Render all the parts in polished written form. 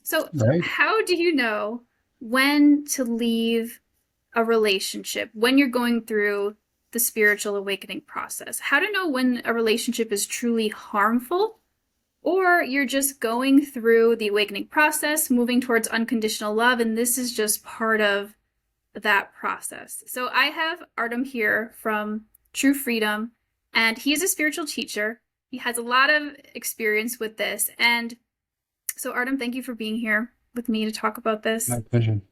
So, Right. how do you know when to leave a relationship when you're going through the spiritual awakening process? How to know when a relationship is truly harmful or you're just going through the awakening process, moving towards unconditional love, and this is just part of that process. So, I have Artem here from True Freedom, and he's a spiritual teacher. He has a lot of experience with this. And so, Artem, thank you for being here with me to talk about My this. pleasure.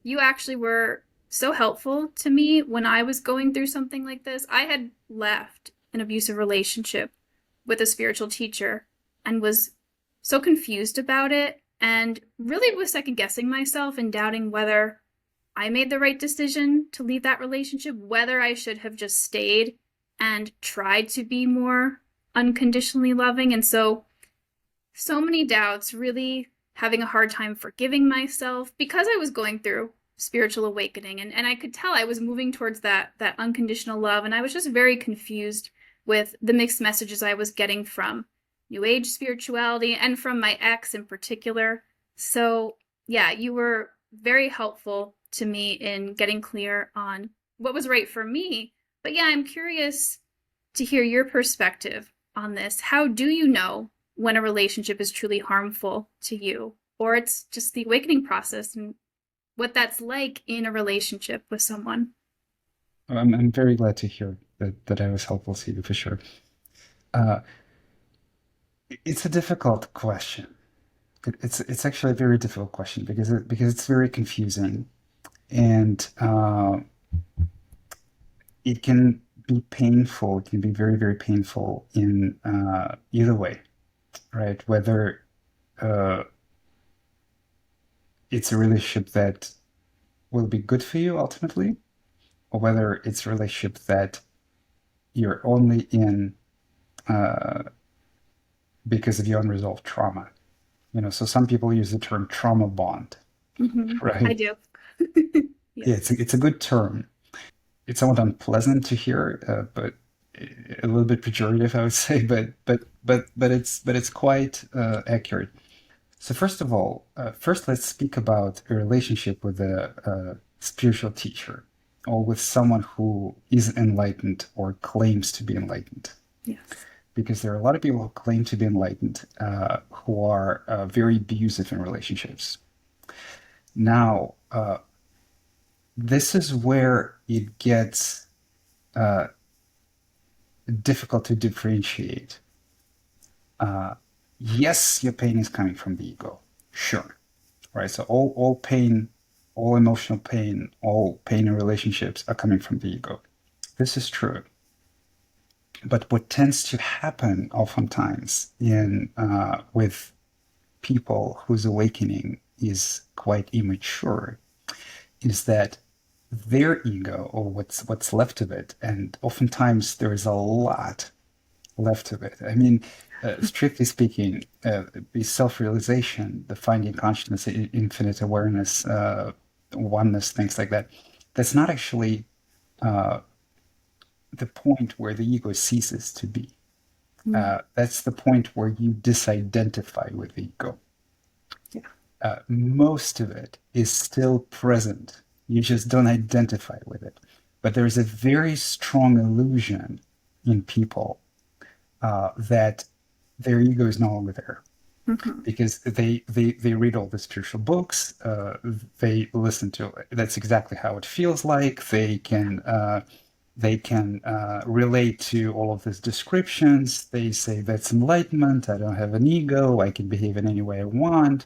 You actually were so helpful to me when I was going through something like this. I had left an abusive relationship with a spiritual teacher and was so confused about it and really was second guessing myself and doubting whether I made the right decision to leave that relationship, whether I should have just stayed and tried to be more unconditionally loving. And so many doubts, really having a hard time forgiving myself because I was going through spiritual awakening, and I could tell I was moving towards that unconditional love, and I was just very confused with the mixed messages I was getting from new age spirituality and from my ex in particular. So yeah, you were very helpful to me in getting clear on what was right for me. But yeah, I'm curious to hear your perspective on this. How do you know when a relationship is truly harmful to you, or it's just the awakening process and what that's like in a relationship with someone? I'm very glad to hear that I was helpful to you for sure. Uh, it's a difficult question. It's actually a very difficult question because it's very confusing and it can be painful. It can be very, very painful in either way, right? Whether uh, it's a relationship that will be good for you ultimately, or whether it's a relationship that you're only in uh, because of your unresolved trauma. So some people use the term trauma bond, I right? do. Yeah, Yes. it's a good term. It's somewhat unpleasant to hear, but a little bit pejorative, I would say. But it's quite accurate. So first of all, first let's speak about a relationship with a spiritual teacher or with someone who is enlightened or claims to be enlightened. Yes. Because there are a lot of people who claim to be enlightened who are very abusive in relationships. Now, this is where it gets uh, difficult to differentiate. Uh, yes, your pain is coming from the ego, sure, right? So all pain, all emotional pain, all pain in relationships are coming from the ego. This is true. But what tends to happen oftentimes in with people whose awakening is quite immature is that their ego or what's left of it, and oftentimes there is a lot left of it. I mean, strictly speaking, the self-realization, the finding consciousness, infinite awareness, oneness, things like that, that's not actually uh, the point where the ego ceases to be. Mm. That's the point where you disidentify with the ego. Yeah. Most of it is still present. You just don't identify with it. But there's a very strong illusion in people that their ego is no longer there Hmm. because they read all the spiritual books. They listen to it. That's exactly how it feels like. They can relate to all of these descriptions. They say that's enlightenment. I don't have an ego. I can behave in any way I want.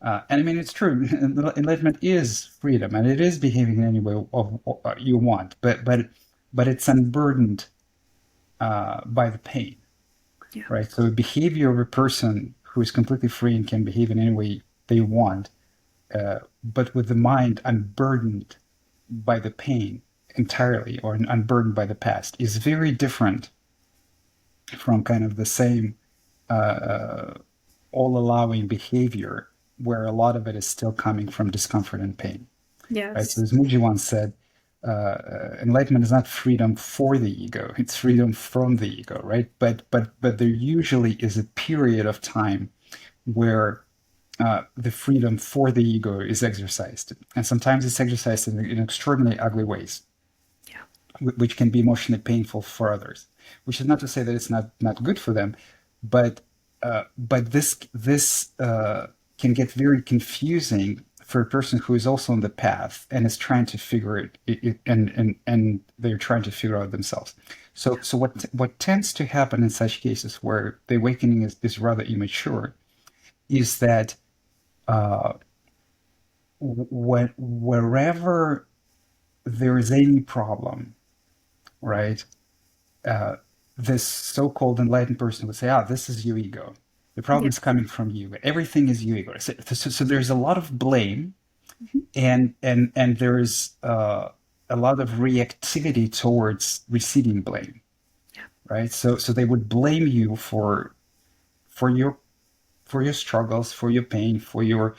And I mean, it's true. Enlightenment is freedom, and it is behaving in any way you want. But it's unburdened by the pain, Yeah. right? So the behavior of a person who is completely free and can behave in any way they want, but with the mind unburdened by the pain entirely, or unburdened by the past, is very different from kind of the same uh, all-allowing behavior where a lot of it is still coming from discomfort and pain. Right? So Yes. as Muji once said, enlightenment is not freedom for the ego; it's freedom from the ego, right? But there usually is a period of time where the freedom for the ego is exercised, and sometimes it's exercised in extraordinarily ugly ways, Yeah. which can be emotionally painful for others. Which is not to say that it's not good for them, but this can get very confusing for a person who is also on the path and is trying to figure and they're trying to figure out themselves. So what tends to happen in such cases where the awakening is rather immature is that wherever there is any problem, right? uh, this so-called enlightened person would say, "Ah, this is your ego. The problem Yeah. is coming from you. Everything is your ego." So there's a lot of blame, Mhm. and there's a lot of reactivity towards receiving blame, Yeah. right? So they would blame you for your for your struggles, for your pain, for your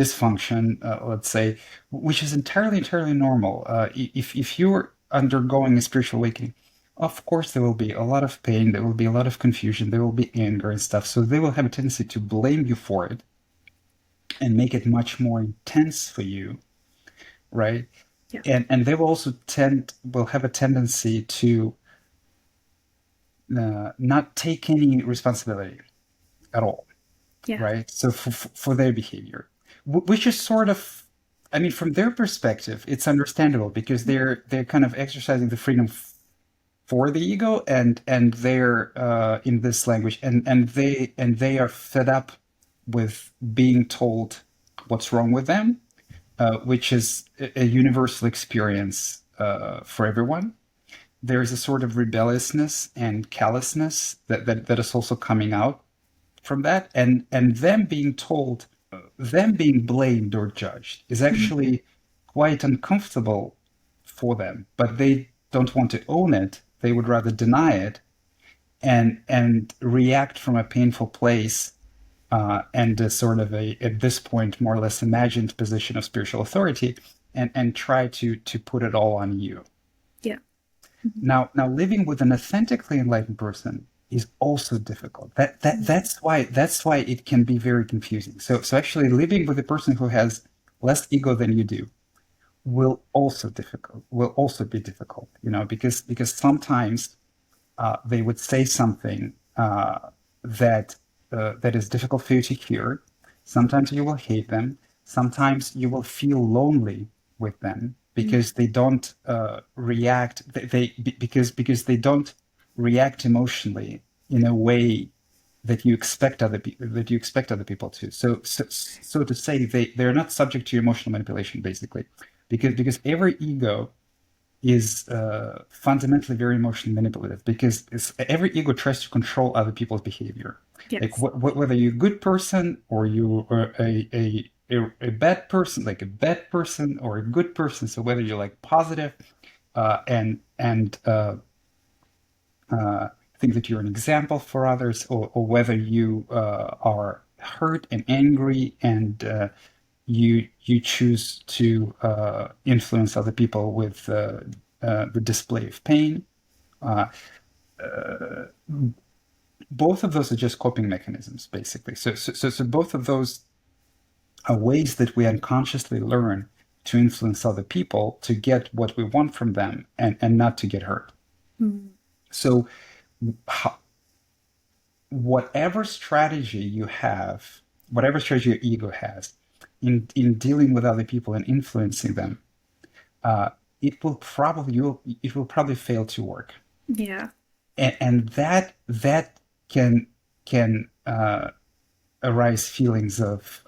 dysfunction, let's say, which is entirely normal. If you're undergoing a spiritual awakening, of course there will be a lot of pain, there will be a lot of confusion, there will be anger and stuff. So they will have a tendency to blame you for it and make it much more intense for you, right? Yeah. And they will also will have a tendency to not take any responsibility at all, Yeah. right? So for their behavior, which is sort of, I mean, from their perspective, it's understandable because they're kind of exercising the freedom for the ego, and they're in this language, and they are fed up with being told what's wrong with them, which is a universal experience for everyone. There's a sort of rebelliousness and callousness that is also coming out from that, and them being told, them being blamed or judged is Mhm. actually quite uncomfortable for them, but they don't want to own it. They would rather deny it and react from a painful place, and a sort of a, at this point, more or less imagined position of spiritual authority, and try to put it all on you. Yeah. Mhm. Now, living with an authentically enlightened person is also difficult. That's why it can be very confusing. So actually, living with a person who has less ego than you do will also be difficult. Because sometimes they would say something that is difficult for you to hear. Sometimes you will hate them. Sometimes you will feel lonely with them Mhm. because they don't react. Because they don't react emotionally in a way that you expect other people to. So to say, they're not subject to emotional manipulation, basically, because every ego is fundamentally very emotionally manipulative, because every ego tries to control other people's behavior. Like Yes. whether you're a good person or you are a bad person, like a bad person or a good person. So whether you're like positive and think that you're an example for others, or whether you are hurt and angry and you choose to influence other people with the display of pain. Uh, Both of those are just coping mechanisms, basically. So both of those are ways that we unconsciously learn to influence other people to get what we want from them, and not to get hurt. Mhm. So ho- whatever strategy you have, whatever strategy your ego has in dealing with other people and influencing them, uh, it will probably fail to work, Yeah. and that can arise feelings of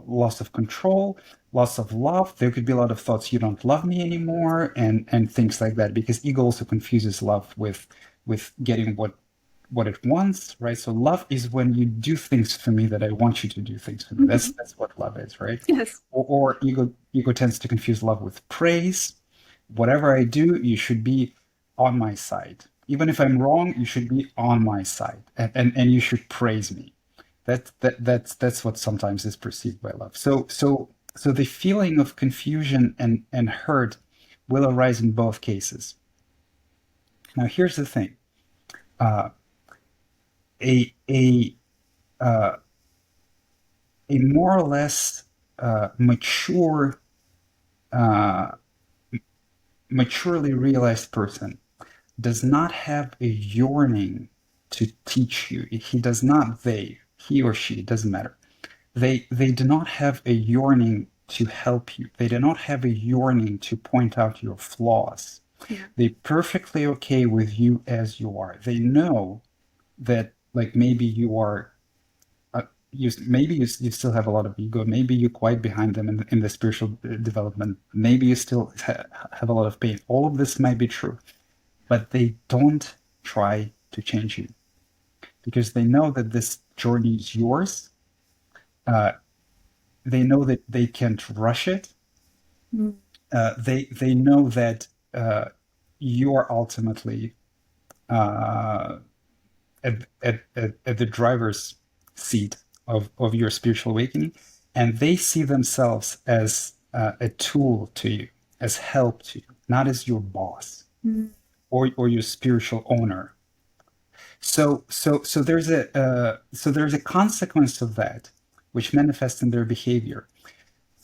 loss of control, loss of love. There could be a lot of thoughts, "You don't love me anymore," and things like that, because ego also confuses love with getting what it wants, right? So love is when you do things for me that I want you to do things for me. That's Mhm. that's what love is, right? Yes. Or ego tends to confuse love with praise. Whatever I do, you should be on my side. Even if I'm wrong, you should be on my side, and you should praise me. That's what sometimes is perceived by love. So the feeling of confusion and hurt will arise in both cases. Now, here's the thing: uh, a a more or less mature, uh, maturely realized person does not have a yearning to teach you. He does not, he or she, it doesn't matter. They do not have a yearning to help you. They do not have a yearning to point out your flaws. Yeah. They're perfectly okay with you as you are. They know that, like, maybe you are you still have a lot of ego. Maybe you're quite behind them in the spiritual development. Maybe you still have a lot of pain. All of this might be true, but they don't try to change you because they know that this journey is yours. Uh, they know that they can't rush it. Mm. They know that you are ultimately uh, at the driver's seat of your spiritual awakening, and they see themselves as a tool to you, as help to you, not as your boss Mm. or your spiritual owner. So there's a consequence of that, which manifests in their behavior.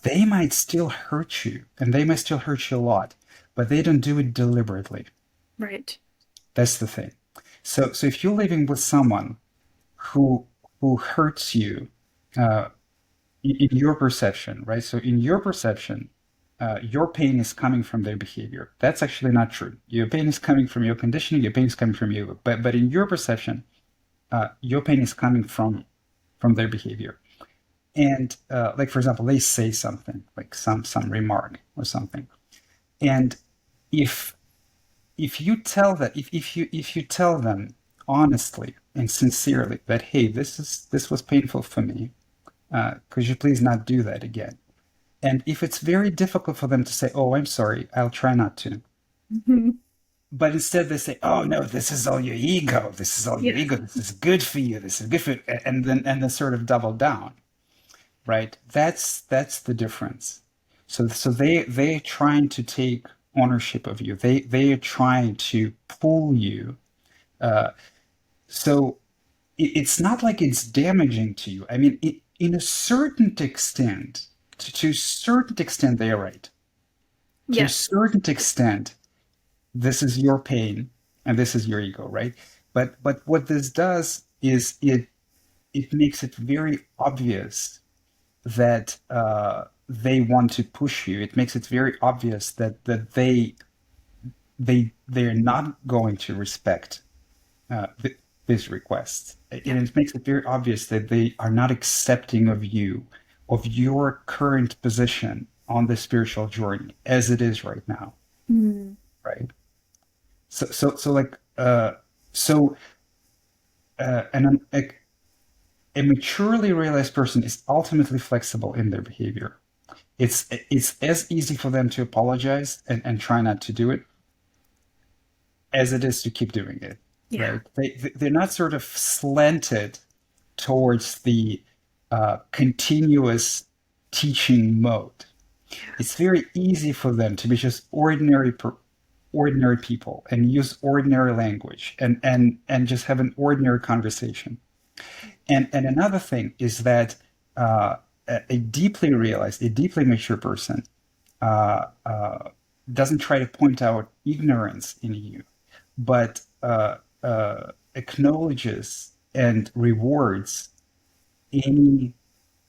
They might still hurt you, and they might still hurt you a lot, but they don't do it deliberately. Right. That's the thing. So if you're living with someone who who hurts you uh, in your perception, right? So in your perception, your pain is coming from their behavior. That's actually not true. Your pain is coming from your conditioning. Your pain is coming from you. But in your perception, your pain is coming from their behavior. And like for example, they say something like some remark or something, and if you tell that if you tell them honestly and sincerely that, hey, this was painful for me, could you please not do that again? And if it's very difficult for them to say, oh, I'm sorry, I'll try not to, Mhm. but instead they say, oh no, this is all your ego, this is all your Yeah. ego, this is good for you, this is good for you, and then sort of double down, right? That's the difference. So they're trying to take ownership of you. They are trying to pull you. Uh, so it's not like it's damaging to you. I mean, in a certain extent, to a certain extent, they are right. To a Yes. certain extent, this is your pain and this is your ego, right? But what this does is it makes it very obvious that they want to push you. It makes it very obvious that they're not going to respect these requests, and Yeah. it makes it very obvious that they are not accepting of you, of your current position on the spiritual journey as it is right now, Mm. right? So like so and a maturely realized person is ultimately flexible in their behavior. It's as easy for them to apologize and try not to do it as it is to keep doing it, Yeah. right? They're not sort of slanted towards the continuous teaching mode. It's very easy for them to be just ordinary people and use ordinary language and just have an ordinary conversation. And another thing is that a deeply realized, a deeply mature person uh, uh, doesn't try to point out ignorance in you, but acknowledges and rewards any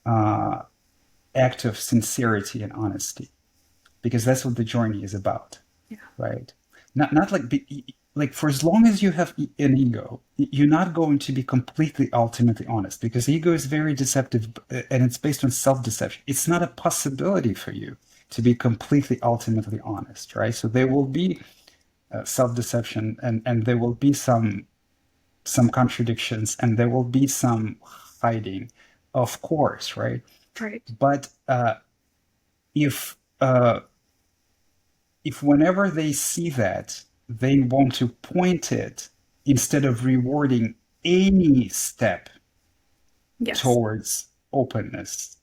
uh, act of sincerity and honesty, because that's what the journey is about, Yeah. right? Not like for as long as you have an ego, you're not going to be completely ultimately honest, because ego is very deceptive and it's based on self-deception. It's not a possibility for you to be completely ultimately honest, right? So there will be self-deception, and there will be some contradictions, and there will be some hiding, of course, right? Right. But if if whenever they see that, they want to point it instead of rewarding any step Yes. towards openness,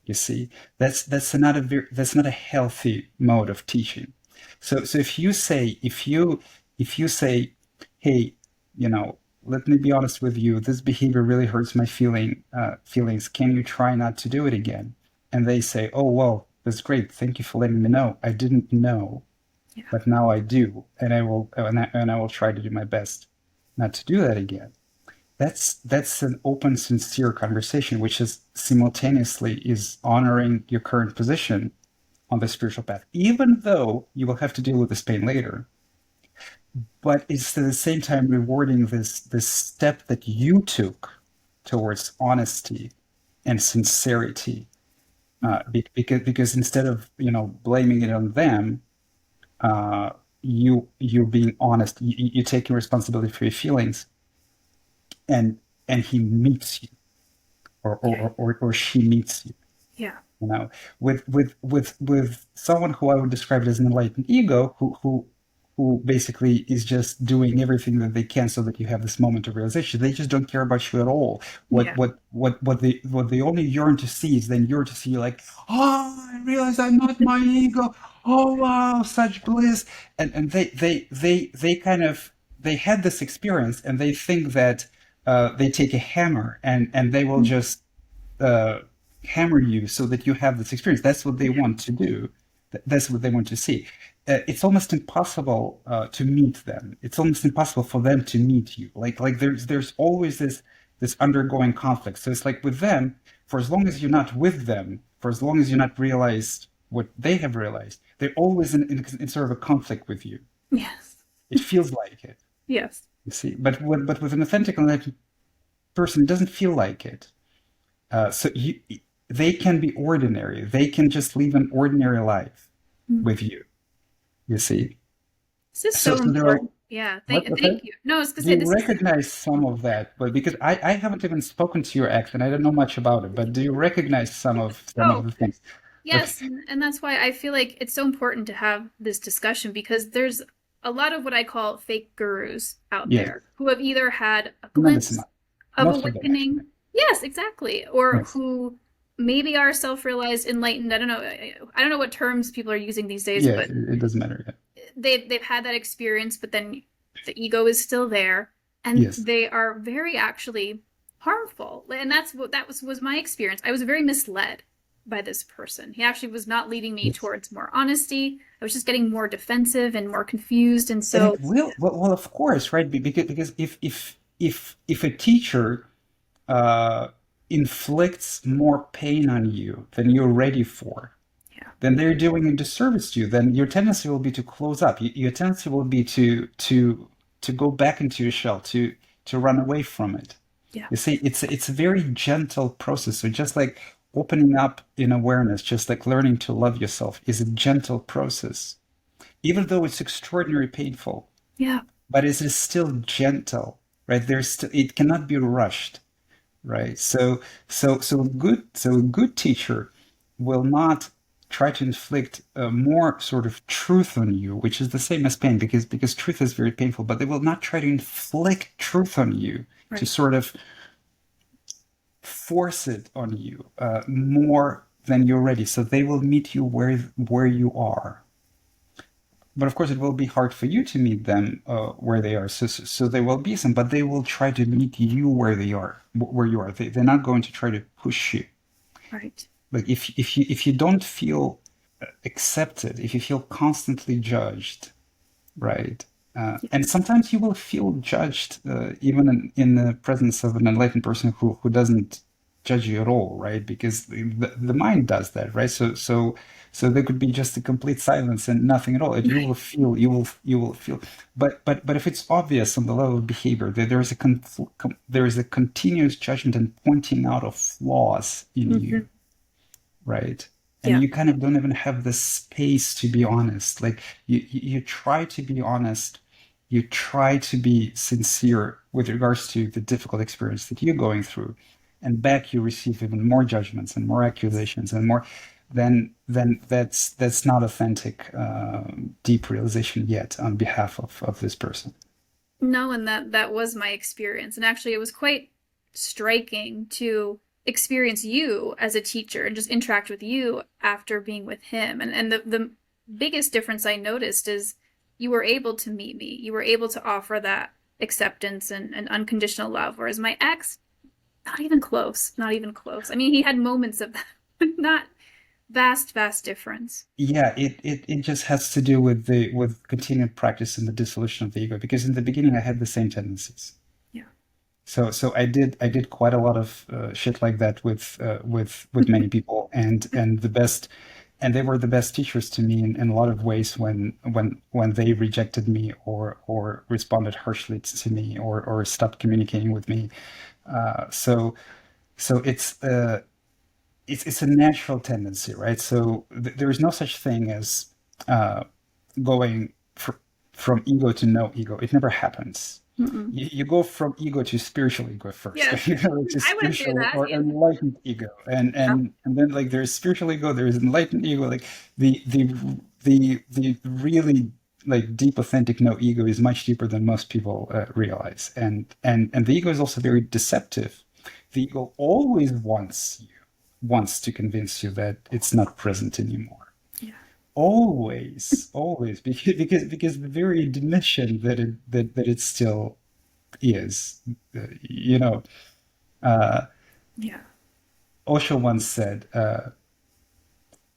you see, that's not a healthy mode of teaching. So if you say, hey, you know, let me be honest with you. This behavior really hurts my feelings. Can you try not to do it again? And they say, oh, well, that's great. Thank you for letting me know. I didn't know, Yeah. but now I do. And I will try to do my best not to do that again. That's an open, sincere conversation, which is simultaneously is honoring your current position on the spiritual path, even though you will have to deal with this pain later. But it's at the same time rewarding this step that you took towards honesty and sincerity. Because instead of blaming it on them, you're being honest. You're taking responsibility for your feelings, and he meets you, Yeah. or she meets you. Yeah. You know, with someone who I would describe it as an enlightened ego, who basically is just doing everything that they can so that you have this moment of realization. They just don't care about you at all. Yeah. What they only yearn to see is then you're to see like, oh, I realize I'm not my ego. Oh wow, such bliss. And they kind of they had this experience and they think that they take a hammer and they will just uh, hammer you so that you have this experience. That's what they Yeah. want to do. That's what they want to see. It's almost impossible to meet them. It's almost impossible for them to meet you. Like there's always this undergoing conflict. So it's like with them, for as long as you're not with them, for as long as you're not realized what they have realized, they're always in sort of a conflict with you. Yes. It feels like it, Yes. you see. But with an authentic enlightened person, it doesn't feel like it. So they can be ordinary. They can just live an ordinary life Mm. with you. You see. This is So so so there are important. Yeah. what okay? Thank you. No, I was gonna Do say you this is recognize some of that? But because I haven't even spoken to your ex and I don't know much about it, but do you recognize some of oh the things? Okay. yes, and that's why I feel like it's so important to have this discussion because there's a lot of what I call fake gurus out Yes. there who have either had a Tremendous glimpse amount. of Most of them awakening, actually. yes, exactly, or Yes. who maybe are self-realized, enlightened. I don't know what terms people are using these days, Yeah, but it doesn't matter yet. they've had that experience, but then the ego is still there, and Yes. they are very actually harmful. And that was my experience. I was very misled by this person. He actually was not leading me Yes. towards more honesty. I was just getting more defensive and more confused, and And so it will well of course, right? Because if a teacher uh, inflicts more pain on you than you're ready for, yeah, then they're doing a disservice to you. Then your tendency will be to close up. Your tendency will be to go back into your shell, to run away from it. yeah, You see, it's a very gentle process. So just like opening up in awareness, just like learning to love yourself, is a gentle process, even though it's extraordinarily painful. yeah, But it is still gentle, right? It cannot be rushed, right? So a good teacher will not try to inflict more sort of truth on you, which is the same as pain, because truth is very painful. But they will not try to inflict truth on you to right, sort of force it on you more than you're ready. So they will meet you where you are. But of course, it will be hard for you to meet them where they are. So there will be some, but they will try to meet you where they are, where you are. They're not going to try to push you. right, Like if you don't feel accepted, if you feel constantly judged, right? And yes, sometimes you will feel judged even in the presence of an enlightened person who doesn't judge you at all, right? Because the mind does that, right? So there could be just a complete silence and nothing at all. And you right, will feel, you will feel. But if it's obvious on the level of behavior that there is a continuous judgment and pointing out of flaws in hmm, you, right? And yeah, you kind of don't even have the space to be honest. Like you try to be honest, you try to be sincere with regards to the difficult experience that you're going through, and back you receive even more judgments and more accusations and more. Then that's not authentic, deep realization yet on behalf of this person. no, and that was my experience, and actually, it was quite striking to experience you as a teacher and just interact with you after being with him. And the biggest difference I noticed is you were able to meet me. You were able to offer that acceptance and unconditional love, whereas my ex, not even close, not even close. I mean, he had moments of that, but not vast difference. Yeah, it just has to do with the with continued practice and the dissolution of the ego. Because in the beginning, I had the same tendencies. Yeah. So I did quite a lot of shit like that with many people, and the best, and they were the best teachers to me in a lot of ways when they rejected me or responded harshly to me or stopped communicating with me. So it's a natural tendency, right? So there is no such thing as uh, going from ego to no ego. It never happens. Mm-mm. You go from ego to spiritual ego first, Yes, to I went through spiritual that. or Yes. enlightened ego, Yeah. and then like there's spiritual ego, there is enlightened ego. Like the really like deep authentic no ego is much deeper than most people realize, and the ego is also very deceptive. The ego always wants to convince you that it's not present anymore. Yeah. Always, because the very admission that it still is, you know. Uh, Yeah. Osho once said,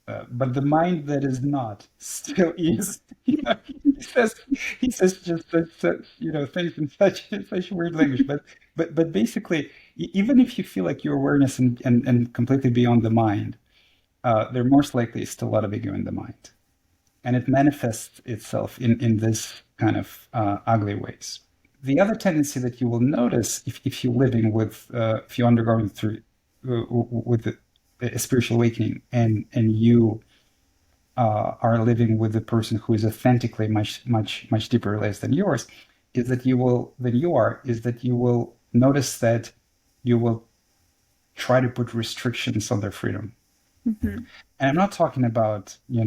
"But the mind that is not still is." You know, he says just such, things in such weird language. But basically, even if you feel like your awareness and completely beyond the mind, there most likely is still a lot of ego in the mind, and it manifests itself in this kind of ugly ways. The other tendency that you will notice if you're living with, if you're undergoing through with a spiritual awakening, and you are living with a person who is authentically much deeper realized than yours, is that you will notice that you will try to put restrictions on their freedom. Hmm. And I'm not talking about, we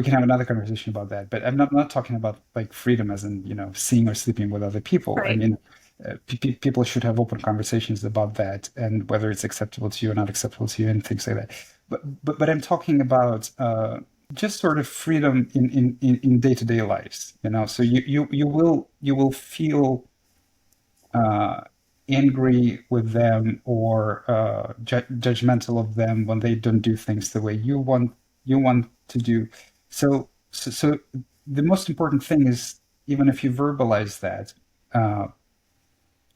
can have another conversation about that. But I'm not talking about like freedom as in, seeing or sleeping with other people. I Right. mean, people should have open conversations about that and whether it's acceptable to you or not acceptable to you and things like that. But I'm talking about just sort of freedom in day-to-day lives. So you will feel uh, angry with them or judgmental of them when they don't do things the way you want to do. So the most important thing is, even if you verbalize that, uh,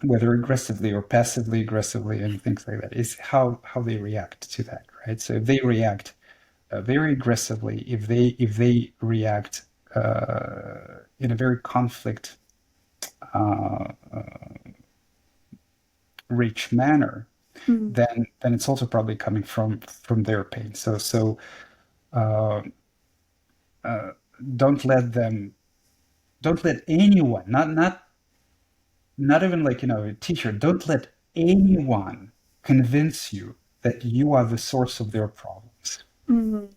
whether aggressively or passively aggressively and things like that, is how they react to that, right? So if they react very aggressively, if they react in a very conflict uh, rich manner, Mm. then it's also probably coming from their pain. So uh, uh, don't let them, don't let anyone, not even like a teacher, don't let anyone convince you that you are the source of their problems. Mm.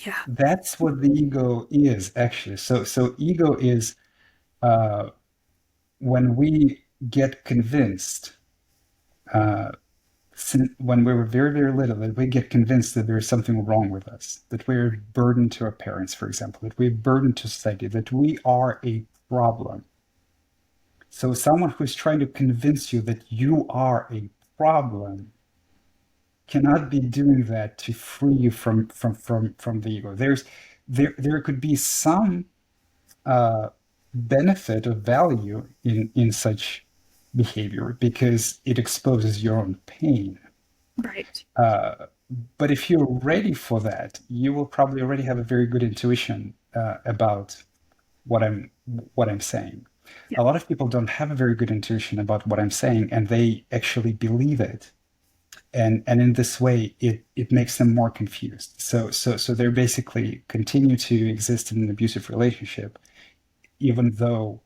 Yeah. That's what the ego is actually. So ego is when we get convinced uh, when we were very little, that we get convinced that there's something wrong with us, that we're a burden to our parents, for example, that we're a burden to society, that we are a problem. So someone who's trying to convince you that you are a problem cannot be doing that to free you from the ego. There could be some uh, benefit of value in such behavior because it exposes your own pain. Right. Uh, but if you're ready for that, you will probably already have a very good intuition about what I'm what I'm saying. Yeah. A lot of people don't have a very good intuition about what I'm saying, and they actually believe it. And in this way, it makes them more confused. So they basically continue to exist in an abusive relationship, even though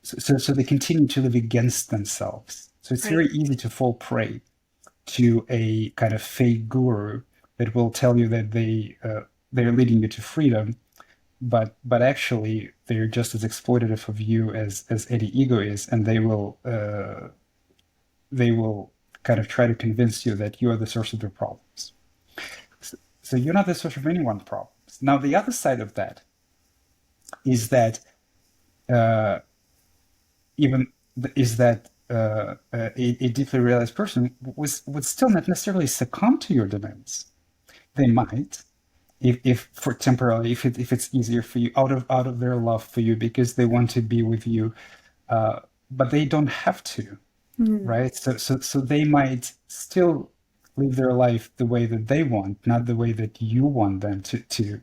so they continue to live against themselves. So it's Right. very easy to fall prey to a kind of fake guru that will tell you that they're leading you to freedom, but actually they're just as exploitative of you as any ego is, and they will kind of try to convince you that you are the source of their problems. So you're not the source of anyone's problems. Now the other side of that is that uh, even is that a deeply realized person would still not necessarily succumb to your demands. They might, if for temporarily, if it's easier for you, out of their love for you, because they want to be with you, but they don't have to, Mm. right? So they might still live their life the way that they want, not the way that you want them to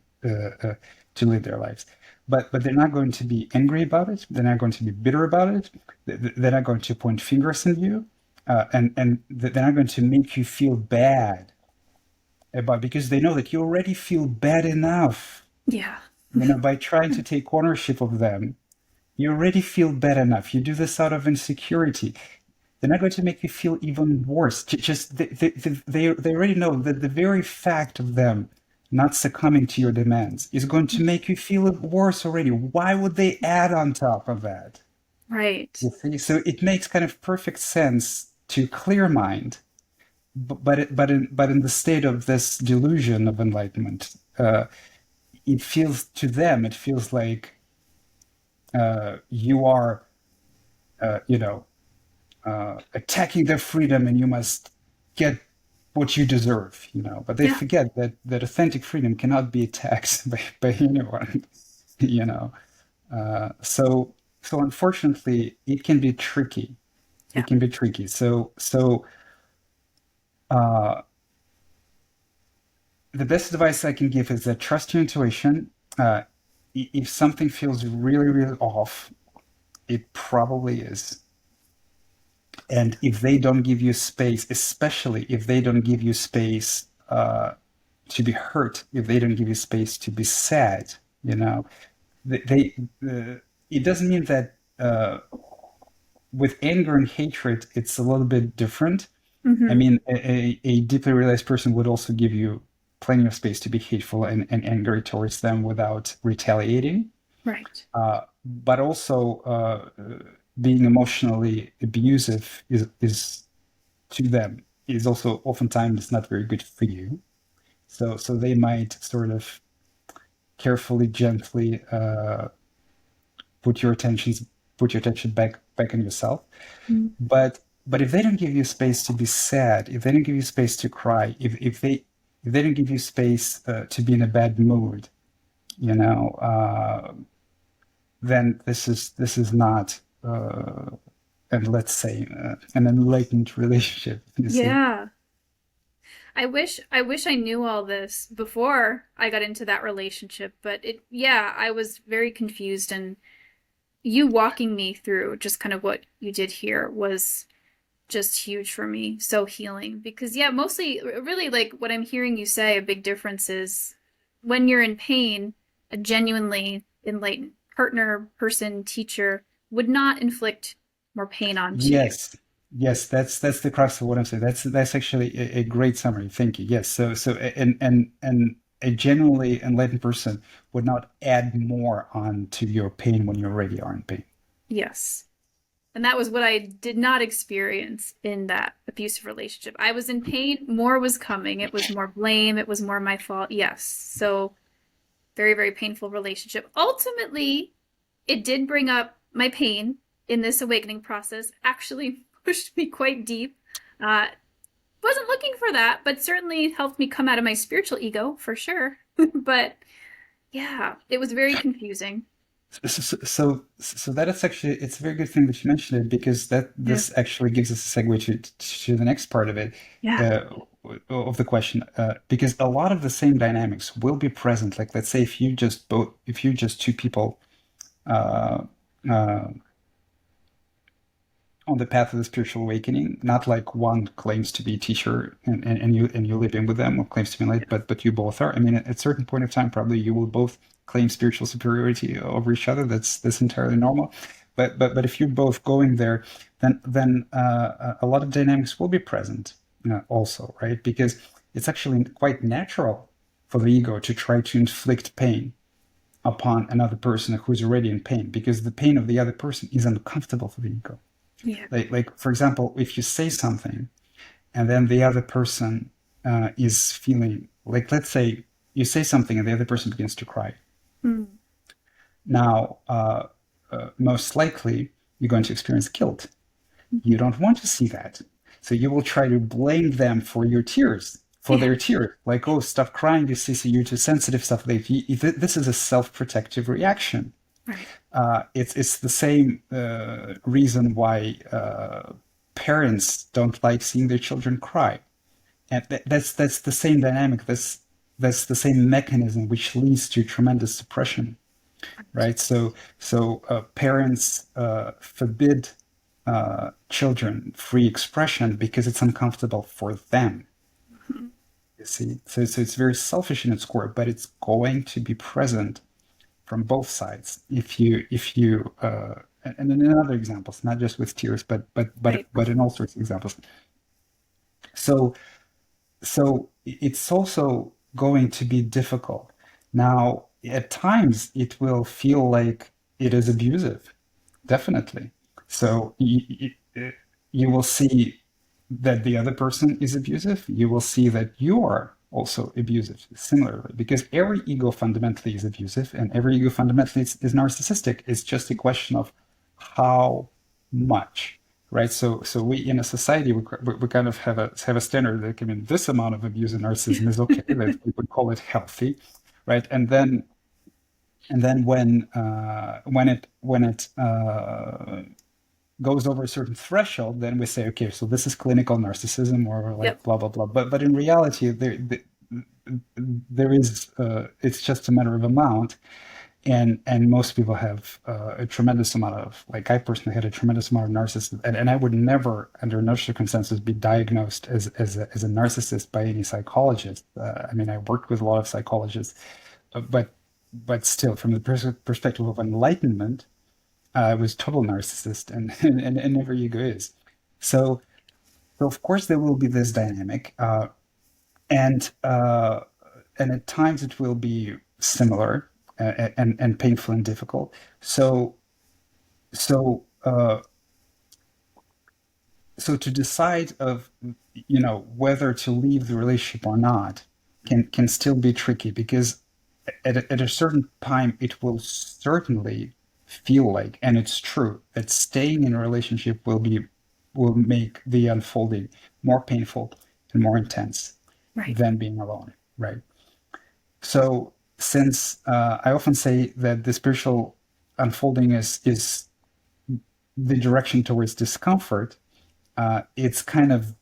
live their lives. But they're not going to be angry about it. They're not going to be bitter about it. They're not going to point fingers at you, and they're not going to make you feel bad about, because they know that you already feel bad enough. Yeah. You know, by trying to take ownership of them, you already feel bad enough. You do this out of insecurity. They're not going to make you feel even worse. Just they already know that the very fact of them not succumbing to your demands is going to make you feel worse already. Why would they add on top of that? Right. You see, so it makes kind of perfect sense to clear mind, but in the state of this delusion of enlightenment, it feels to them, it feels like you are, you know, attacking their freedom, and you must get what you deserve, you know. But they Yeah. forget that authentic freedom cannot be attacked by anyone, you know. So unfortunately, it can be tricky. Yeah. It can be tricky. Uh, the best advice I can give is that trust your intuition. If something feels really, really off, it probably is. And if they don't give you space, especially if they don't give you space to be hurt, if they don't give you space to be sad, you know, it doesn't mean that with anger and hatred, it's a little bit different. I Hmm. mean, a deeply realized person would also give you plenty of space to be hateful and angry towards them without retaliating. Right. But also, being emotionally abusive is to them is also oftentimes not very good for you. So they might sort of carefully, gently put your attentions put your attention back on yourself. Mm. But if they don't give you space to be sad, if they don't give you space to cry, if they don't give you space to be in a bad mood, you know, then this is not and let's say an enlightened relationship. You see? Yeah. I wish I knew all this before I got into that relationship, but yeah, I was very confused, and you walking me through just kind of what you did here was just huge for me. So healing, because yeah, mostly really like what I'm hearing you say, a big difference is when you're in pain, a genuinely enlightened partner, person, teacher would not inflict more pain onto you. Yes, yes, that's the crux of what I'm saying. That's actually a great summary. Thank you. Yes, and a genuinely enlightened person would not add more on to your pain when you already are in pain. Yes. And that was what I did not experience in that abusive relationship. I was in pain, more was coming. It was more blame, it was more my fault. Yes. So, very, very painful relationship. Ultimately, it did bring up my pain in this awakening process, actually pushed me quite deep. Uh, wasn't looking for that, but certainly helped me come out of my spiritual ego for sure. But yeah, it was very confusing. So that is actually, it's a very good thing that you mentioned it, because that Yeah. this actually gives us a segue to the next part of it, Yeah. uh, of the question, because a lot of the same dynamics will be present. Like, let's say if you just two people uh, uh, on the path of the spiritual awakening, not like one claims to be a teacher and you live in with them, or claims to be enlightened, but you both are. I mean, at a certain point of time, probably you will both claim spiritual superiority over each other. That's entirely normal. But if you're both going there, then a lot of dynamics will be present, also, right? Because it's actually quite natural for the ego to try to inflict pain upon another person who's already in pain, because the pain of the other person is uncomfortable for the ego. Yeah. Like for example, if you say something and then the other person is feeling like, let's say you say something and the other person begins to cry. Mm. Now, most likely you're going to experience guilt. You don't want to see that. So you will try to blame them for your tears, for Yeah. their tears. Like, oh, stop crying, you see, you're too sensitive, stuff like this is a self-protective reaction. Right. It's the same reason why parents don't like seeing their children cry, and that's the same dynamic. That's the same mechanism which leads to tremendous depression, right? So parents forbid children free expression because it's uncomfortable for them. Mhm. You see, so it's very selfish in its core, but it's going to be present from both sides. If you and in other examples, not just with tears, Right. but in all sorts of examples. So so it's also going to be difficult. Now, at times, it will feel like it is abusive, definitely. So you will see that the other person is abusive. You will see that you are also abusive, similarly, because every ego fundamentally is abusive and every ego fundamentally is narcissistic. It's just a question of how much, right? So we in a society we kind of have a standard that, I mean, this amount of abuse and narcissism is okay, that we would call it healthy, right? And then when it goes over a certain threshold, then we say, okay, so this is clinical narcissism or Yep. like blah blah blah. But in reality, there is it's just a matter of amount, and most people have a tremendous amount of, like, I personally had a tremendous amount of narcissism, and I would never, under no circumstances, be diagnosed as a narcissist by any psychologist. I mean, I worked with a lot of psychologists, but still, from the perspective of enlightenment, I was total narcissist, and never ego is. So, so of course there will be this dynamic, and uh, and at times it will be similar, and painful and difficult. So so to decide of, whether to leave the relationship or not can still be tricky, because at a certain time it will certainly feel like, and it's true, that staying in a relationship will make the unfolding more painful and more intense Right. than being alone, right? So since I often say that the spiritual unfolding is the direction towards discomfort, it's kind of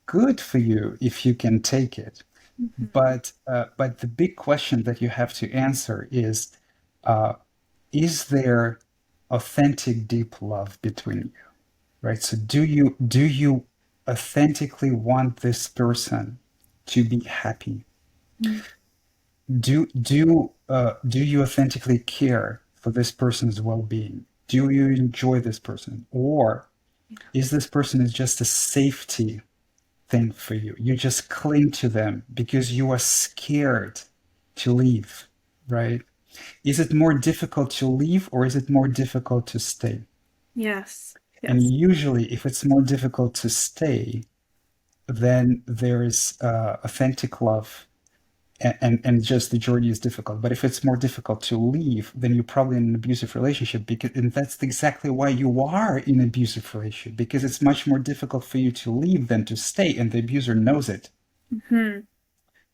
good for you if you can take it. Mhm. But the big question that you have to answer uh, is there authentic, deep love between you, right? So do you authentically want this person to be happy? Mhm. Do you authentically care for this person's well-being? Do you enjoy this person, or Yeah. is this person is just a safety thing for you? You just cling to them because you are scared to leave, right? Is it more difficult to leave, or is it more difficult to stay? Yes. And Yes. usually, if it's more difficult to stay, then there is authentic love, and just the journey is difficult. But if it's more difficult to leave, then you're probably in an abusive relationship, because and that's exactly why you are in an abusive relationship, because it's much more difficult for you to leave than to stay, and the abuser knows it, Hmm.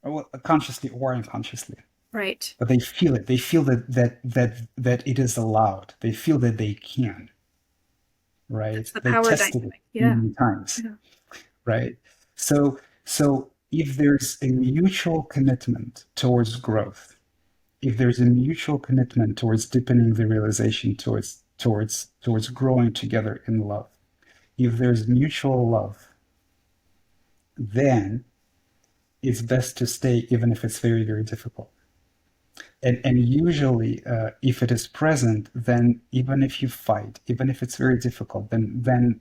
well, consciously or unconsciously. Right. But they feel it. They feel that it is allowed. They feel that they can, That's right? the They power tested it dynamic. Yeah. many times, Yeah. right? So if there's a mutual commitment towards growth, if there's a mutual commitment towards deepening the realization, towards growing together in love, if there's mutual love, then it's best to stay, even if it's very, very difficult. And usually, if it is present, then even if you fight, even if it's very difficult, then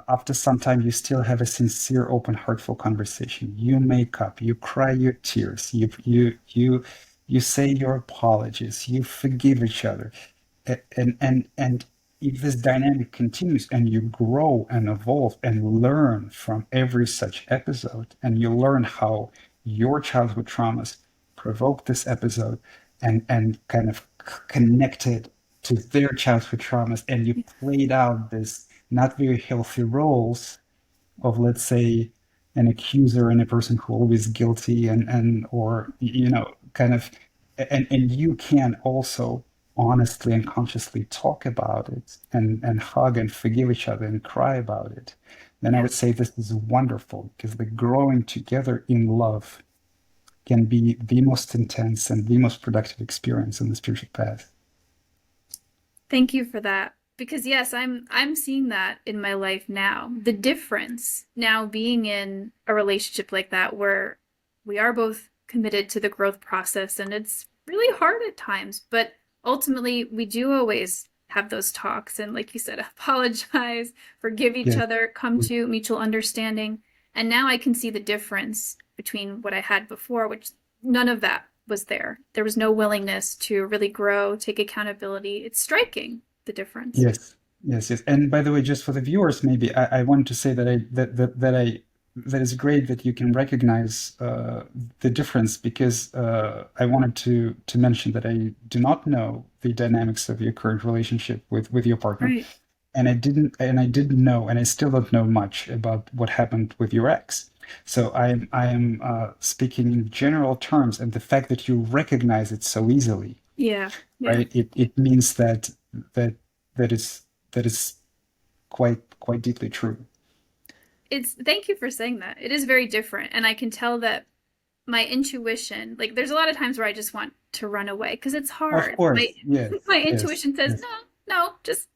after some time you still have a sincere, open, heartful conversation. You make up, you cry your tears, you say your apologies, you forgive each other, and if this dynamic continues and you grow and evolve and learn from every such episode, and you learn how your childhood traumas provoked this episode, and kind of connected to their childhood traumas, and you played out this not very healthy roles of, let's say, an accuser and a person who always guilty and or kind of, and you can also honestly and consciously talk about it and hug and forgive each other and cry about it, then I Yeah. would say this is wonderful, because the growing together in love can be the most intense and the most productive experience in the spiritual path. Thank you for that. Because yes, I'm seeing that in my life now. The difference now being in a relationship like that where we are both committed to the growth process and it's really hard at times, but ultimately we do always have those talks and like you said, apologize, forgive each Yes. other, come to mutual understanding. And now I can see the difference between what I had before, which none of that was there. There was no willingness to really grow, take accountability. It's striking the difference. Yes, yes, yes. And by the way, just for the viewers, maybe I wanted to say that that is great that you can recognize the difference, because I wanted to mention that I do not know the dynamics of your current relationship with your partner, Right. and I didn't know, and I still don't know much about what happened with your ex. So I am speaking in general terms, and the fact that you recognize it so easily, Yeah. Yeah. right? It means that that is that is quite deeply true. It's thank you for saying that. It is very different. And I can tell that my intuition, like there's a lot of times where I just want to run away because it's Of hard. My course, yes, my yes, intuition says, yes, no, no, just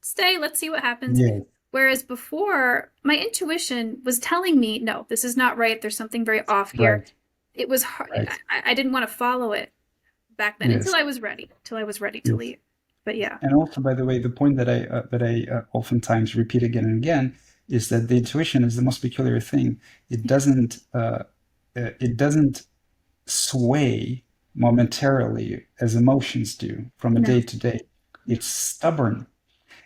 stay. Let's see what happens. yes, Whereas before, my intuition was telling me, no, this is not right. There's something very off here. right, It was hard. right, I didn't want to follow it back then yes, until I was ready to yes. leave. But yeah, And also, by the way, the point that I oftentimes repeat again and again is that the intuition is the most peculiar thing. It yeah, doesn't it doesn't sway momentarily as emotions do from a day no, to day. no. It's stubborn.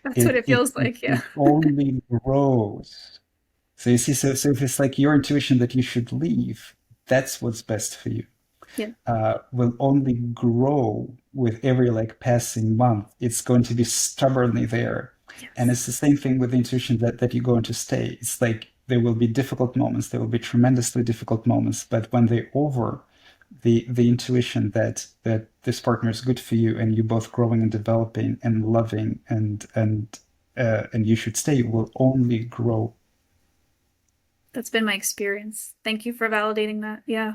That's what It it it feels it, like. Yeah, it only grows. So you see, so if it's like your intuition that you should leave, that's what's best for you. yeah, Will only grow with every like passing month. It's going to be stubbornly there. And yes. it's the same thing with the intuition that you're going to stay. It's like there will be difficult moments, there will be tremendously difficult moments, but when they're over, the intuition that this partner is good for you and you both growing and developing and loving and you should stay will only grow. That's been my experience. Thank you for validating that. Yeah.